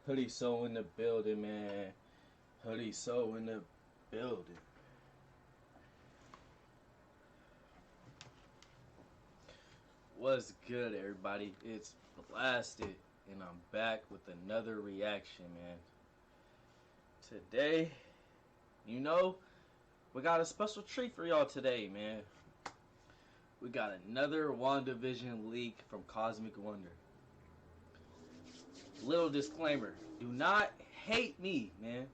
Hoodie so in the building, man. Hoodie so in the building. What's good, everybody? It's Blasted, and I'm back with another reaction, man. Today, we got a special treat for y'all today, man. We got another Wandavision leak from Cosmic Wonder. Little disclaimer, do not hate me, man.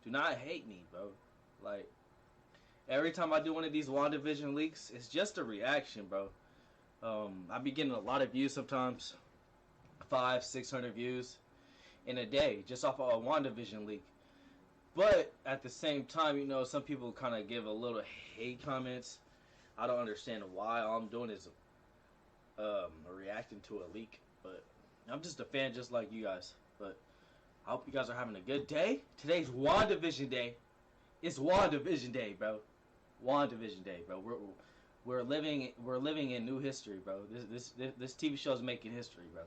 Do not hate me, bro. Like, every time I do one of these Wandavision leaks, it's just a reaction, bro. I be getting a lot of views sometimes, 500-600 views in a day, just off of a WandaVision leak. But at the same time, some people kind of give a little hate comments. I don't understand why. All I'm doing is reacting to a leak, but I'm just a fan just like you guys. But I hope you guys are having a good day. Today's WandaVision Day. It's WandaVision Day, bro. WandaVision Day, bro. We're living in new history, bro. This TV show is making history, bro.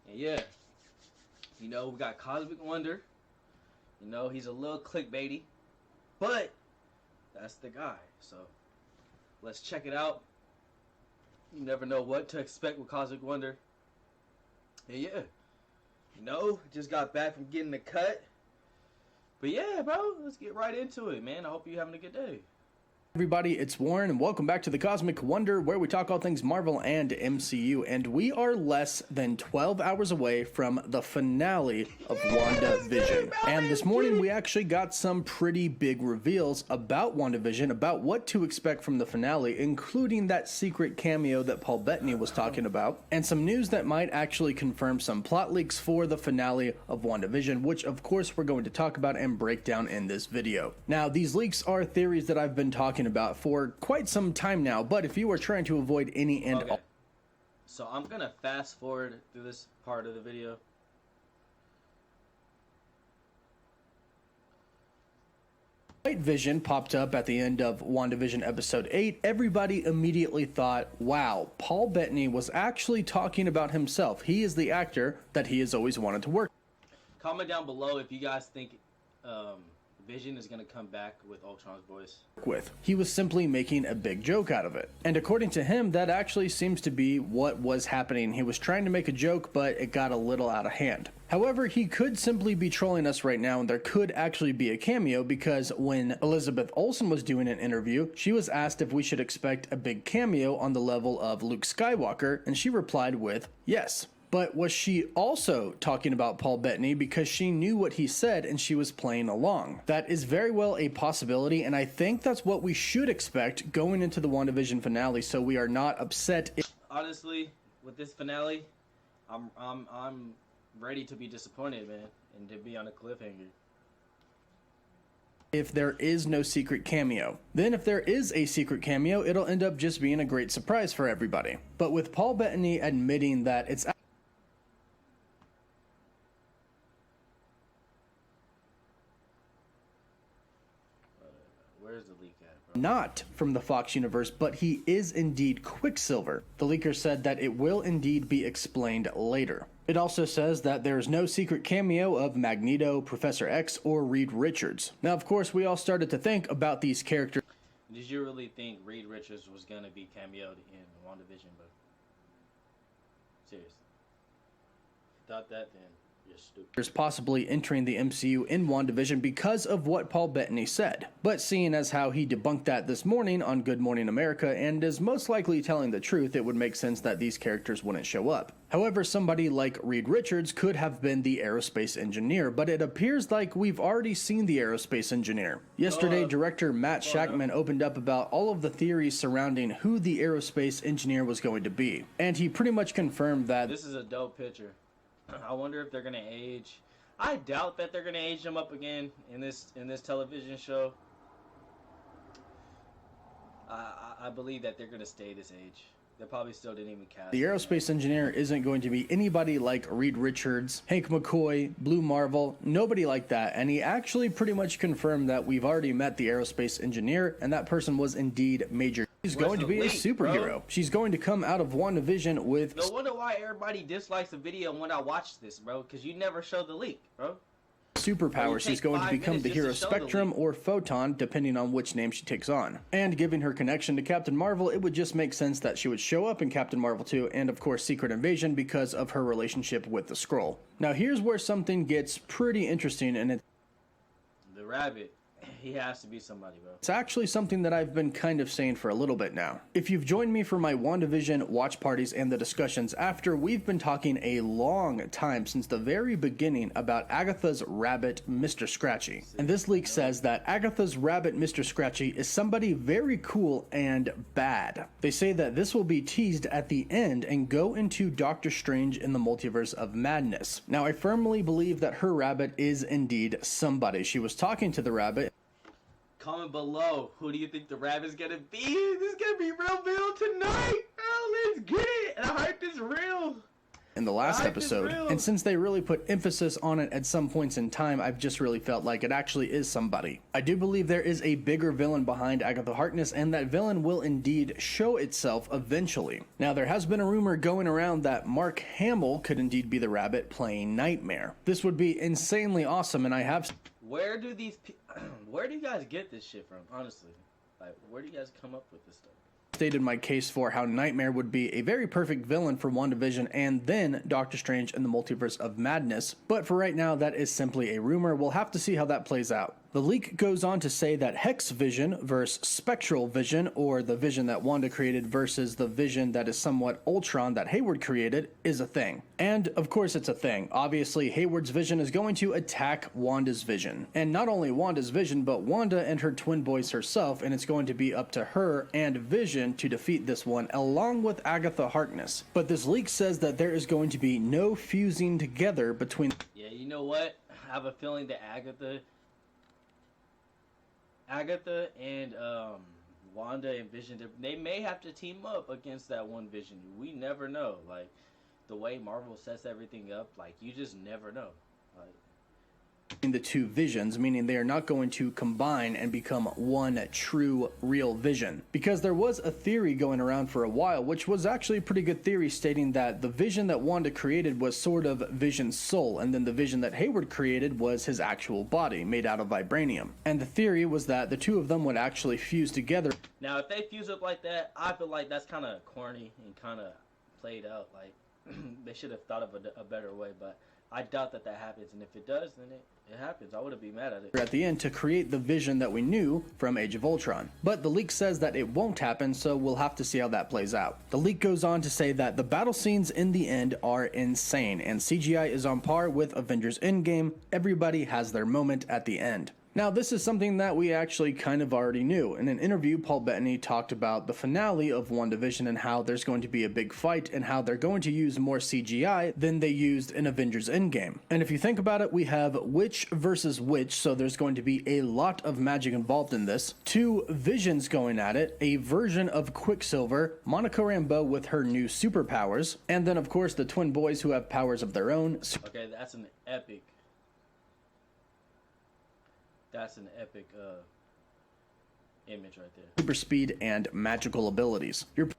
And yeah, we got Cosmic Wonder. He's a little clickbaity, but that's the guy. So let's check it out. You never know what to expect with Cosmic Wonder. And yeah, just got back from getting the cut. But yeah, bro, let's get right into it, man. I hope you're having a good day. Everybody, it's Warren, and welcome back to the Cosmic Wonder, where we talk all things Marvel and MCU, and we are less than 12 hours away from the finale of WandaVision. And this morning, we actually got some pretty big reveals about WandaVision, about what to expect from the finale, including that secret cameo that Paul Bettany was talking about, and some news that might actually confirm some plot leaks for the finale of WandaVision, which of course we're going to talk about and break down in this video. Now, these leaks are theories that I've been talking about for quite some time now, but if you are trying to avoid any and all... So I'm gonna fast forward through this part of the video. White Vision popped up at the end of WandaVision episode 8. Everybody immediately thought, wow, Paul Bettany was actually talking about himself. He is the actor that he has always wanted to work. Comment down below if you guys think Vision is gonna come back with Ultron's voice. He was simply making a big joke out of it. And according to him, that actually seems to be what was happening. He was trying to make a joke, but it got a little out of hand. However, he could simply be trolling us right now, and there could actually be a cameo, because when Elizabeth Olsen was doing an interview, she was asked if we should expect a big cameo on the level of Luke Skywalker, and she replied with yes. But was she also talking about Paul Bettany because she knew what he said and she was playing along? That is very well a possibility, and I think that's what we should expect going into the WandaVision finale, so we are not upset. Honestly, with this finale, I'm ready to be disappointed, man, and to be on a cliffhanger. If there is no secret cameo. Then if there is a secret cameo, it'll end up just being a great surprise for everybody. But with Paul Bettany admitting that it's Where's the leak at, bro? Not from the Fox universe, but he is indeed Quicksilver. The leaker said that it will indeed be explained later. It also says that there is no secret cameo of Magneto, Professor X, or Reed Richards. Now, of course, we all started to think about these characters. Did you really think Reed Richards was gonna be cameoed in WandaVision, bro? Seriously. If you thought that, then you're stupid. Possibly entering the MCU in WandaVision because of what Paul Bettany said. But seeing as how he debunked that this morning on Good Morning America and is most likely telling the truth, it would make sense that these characters wouldn't show up. However, somebody like Reed Richards could have been the aerospace engineer, but it appears like we've already seen the aerospace engineer. Yesterday, director Matt Shakman opened up about all of the theories surrounding who the aerospace engineer was going to be. And he pretty much confirmed that this is a dope picture. I wonder if they're gonna age. I doubt that they're gonna age him up again in this television show. I believe that they're gonna stay this age. They probably still didn't even cast. The aerospace engineer isn't going to be anybody like Reed Richards, Hank McCoy, Blue Marvel, nobody like that. And he actually pretty much confirmed that we've already met the aerospace engineer, and that person was indeed Major. She's going to be a superhero. Bro? She's going to come out of WandaVision with... No wonder why everybody dislikes the video when I watched this, bro, because you never showed the leak, bro. Superpower. She's going to become the hero Spectrum or Photon, depending on which name she takes on. And given her connection to Captain Marvel, it would just make sense that she would show up in Captain Marvel 2 and of course Secret Invasion because of her relationship with the Skrull. Now here's where something gets pretty interesting, and it's the Rabbit. He has to be somebody, bro. It's actually something that I've been kind of saying for a little bit now. If you've joined me for my WandaVision watch parties and the discussions after, we've been talking a long time since the very beginning about Agatha's rabbit, Mr. Scratchy. And this leak says that Agatha's rabbit, Mr. Scratchy, is somebody very cool and bad. They say that this will be teased at the end and go into Doctor Strange in the Multiverse of Madness. Now, I firmly believe that her rabbit is indeed somebody. She was talking to the rabbit. Comment below, who do you think the rabbit's gonna be? This is gonna be real tonight. Oh, let's get it. And I hope it's real. In the last episode, and since they really put emphasis on it at some points in time, I've just really felt like it actually is somebody. I do believe there is a bigger villain behind Agatha Harkness, and that villain will indeed show itself eventually. Now, there has been a rumor going around that Mark Hamill could indeed be the rabbit playing Nightmare. This would be insanely awesome, and I have... Where do you guys get this shit from, honestly? Like, where do you guys come up with this stuff? Stated my case for how Nightmare would be a very perfect villain for WandaVision and then Doctor Strange in the Multiverse of Madness, but for right now that is simply a rumor. We'll have to see how that plays out. The leak goes on to say that Hex Vision versus Spectral Vision, or the vision that Wanda created versus the vision that is somewhat Ultron that Hayward created, is a thing. And of course it's a thing. Obviously Hayward's vision is going to attack Wanda's vision. And not only Wanda's vision, but Wanda and her twin boys herself, and it's going to be up to her and Vision to defeat this one along with Agatha Harkness. But this leak says that there is going to be no fusing together between... Yeah, you know what? I have a feeling that Agatha and Wanda and Vision, they may have to team up against that one Vision. We never know. Like, the way Marvel sets everything up, like, you just never know. Like, the two visions, meaning they are not going to combine and become one true real vision. Because there was a theory going around for a while, which was actually a pretty good theory, stating that the vision that Wanda created was sort of Vision's soul, and then the vision that Hayward created was his actual body, made out of vibranium. And the theory was that the two of them would actually fuse together. Now, if they fuse up like that, I feel like that's kind of corny and kind of played out. Like, they should have thought of a better way, but I doubt that happens, and if it does, then it happens. I wouldn't be mad at it. At the end to create the vision that we knew from Age of Ultron. But the leak says that it won't happen, so we'll have to see how that plays out. The leak goes on to say that the battle scenes in the end are insane, and CGI is on par with Avengers Endgame. Everybody has their moment at the end. Now, this is something that we actually kind of already knew. In an interview, Paul Bettany talked about the finale of WandaVision and how there's going to be a big fight and how they're going to use more CGI than they used in Avengers Endgame. And if you think about it, we have witch versus witch, so there's going to be a lot of magic involved in this. Two visions going at it, a version of Quicksilver, Monica Rambeau with her new superpowers, and then of course the twin boys who have powers of their own. Okay, that's an epic image right there. Super speed and magical abilities. You're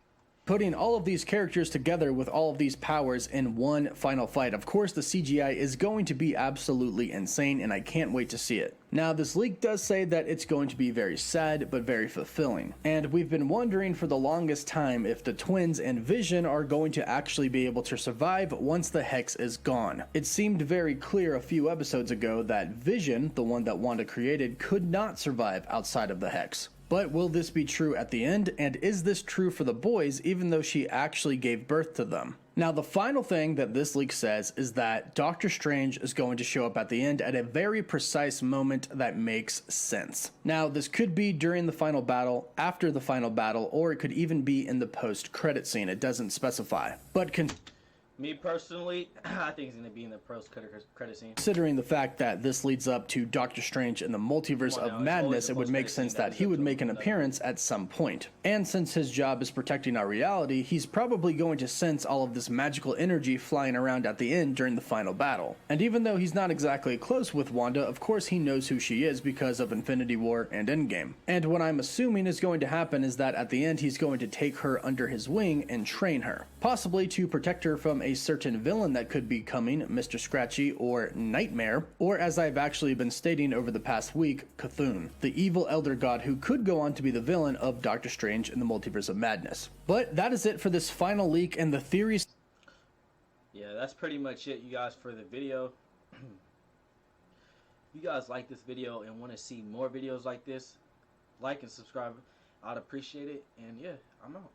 putting all of these characters together with all of these powers in one final fight. Of course, the CGI is going to be absolutely insane, and I can't wait to see it. Now, this leak does say that it's going to be very sad, but very fulfilling. And we've been wondering for the longest time if the twins and Vision are going to actually be able to survive once the Hex is gone. It seemed very clear a few episodes ago that Vision, the one that Wanda created, could not survive outside of the Hex. But will this be true at the end, and is this true for the boys even though she actually gave birth to them? Now, the final thing that this leak says is that Doctor Strange is going to show up at the end at a very precise moment that makes sense. Now, this could be during the final battle, after the final battle, or it could even be in the post-credit scene. It doesn't specify. But Me personally, I think he's gonna be in the post credit scene. Considering the fact that this leads up to Doctor Strange in the Multiverse of Madness, it would make sense that he would make an appearance at some point. And since his job is protecting our reality, he's probably going to sense all of this magical energy flying around at the end during the final battle. And even though he's not exactly close with Wanda, of course he knows who she is because of Infinity War and Endgame. And what I'm assuming is going to happen is that at the end he's going to take her under his wing and train her, possibly to protect her from a certain villain that could be coming, Mr. Scratchy or Nightmare, or as I've actually been stating over the past week, Cthulhu, the evil elder god who could go on to be the villain of Doctor Strange in the Multiverse of Madness. But that is it for this final leak and the theories. Yeah, that's pretty much it, you guys, for the video. If you guys like this video and want to see more videos like this, like and subscribe. I'd appreciate it. And yeah, I'm out.